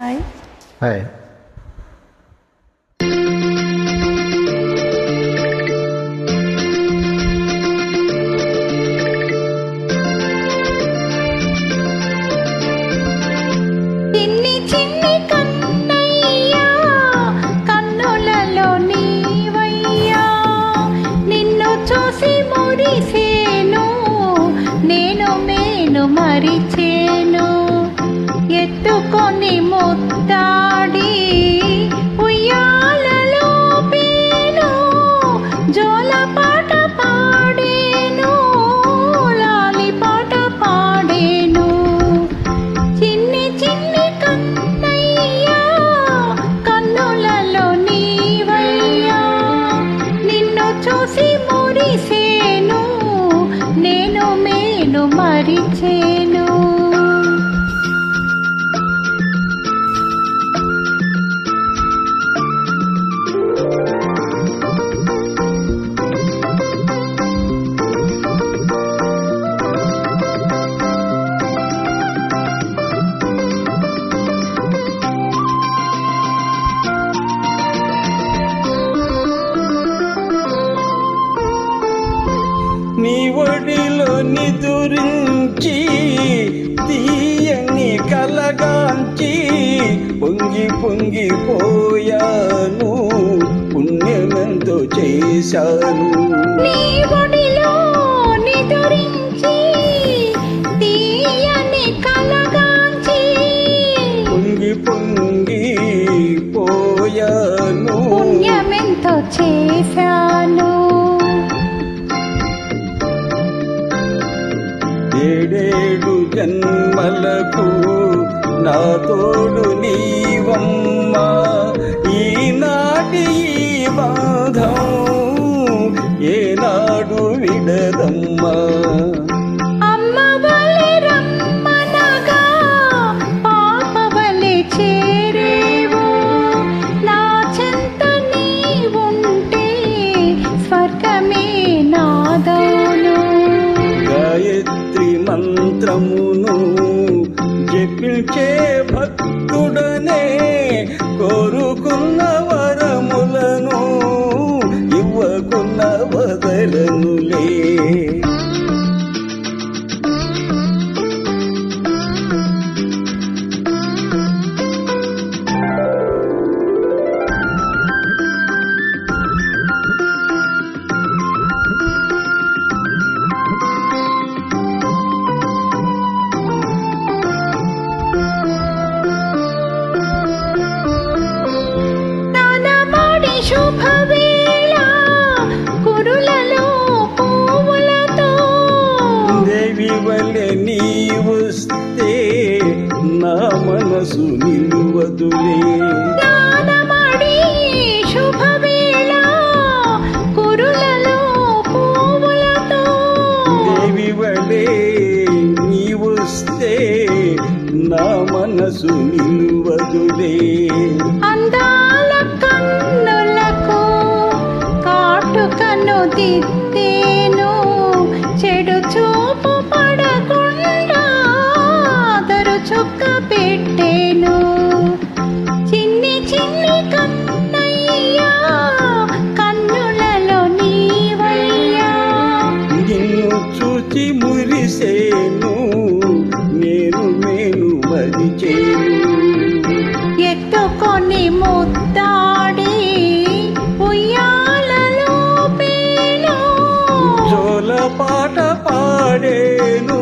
Hi. Hi. చిన్ని చిన్ని కన్నయ్యా కన్నులలో నీవయ్యా నిన్ను చూసి మురిసేను నేను మేను మరిచేను ఎత్తుకొని ముత్తాడి ఉయ్యాలలో పేను జోలపాట పాడేను లాలి పాట పాడేను చిన్ని చిన్ని కన్నయ్యా కన్నులలో నీవయ్యా నిన్ను చూసి మురిసేను నేను మేను మరిచేను. నీ ఒడిలో నిదురించి తీయని కలగాంచి పొంగి పొంగిపోయాను పుణ్యమెంతో చేశాను. నీ ఒడిలో నిదురించి తీయని కలగాంచి పొంగి పొంగిపోయాను పుణ్యమెంతో చేశాను. ఏడేడు జన్మలకు నా తోడు నీవమ్మా ఈనాటి ఈ బాధం ఏనాడు విడదమ్మా. అమ్మ వలె రమ్మనగా పాప వలె చేరేవు నా చెంత నీవుంటే స్వర్గమే నాదౌను. గాయత్రి మంత్రమును జపించే భక్తుడనే కోరుకున్న వరములను ఇవ్వకున్న వదలనులే. నానమాడి శుభవేళ కురులలో పువ్వులతో దేవి వలె నీవొస్తే నా మనసు నిలువదులే. నానమాడి శుభవేళ కురులలో పువ్వులతో దేవి వలె నీవొస్తే నా మనసు నిలువదులే. అందాల కన్నులకు కాటుకను దిద్దేను చెడు చూపు పడకుండా దరు చుక్క పెట్టేను. చిన్ని చిన్ని కన్నయ్యా కన్నులలో నీవయ్యా నిన్ను చూచి మురిసేను నేను మేను మరిచేను ఎత్తుకొని ముత్తాడి ఉయ్యాలలో పేను జోల పాట పాడేను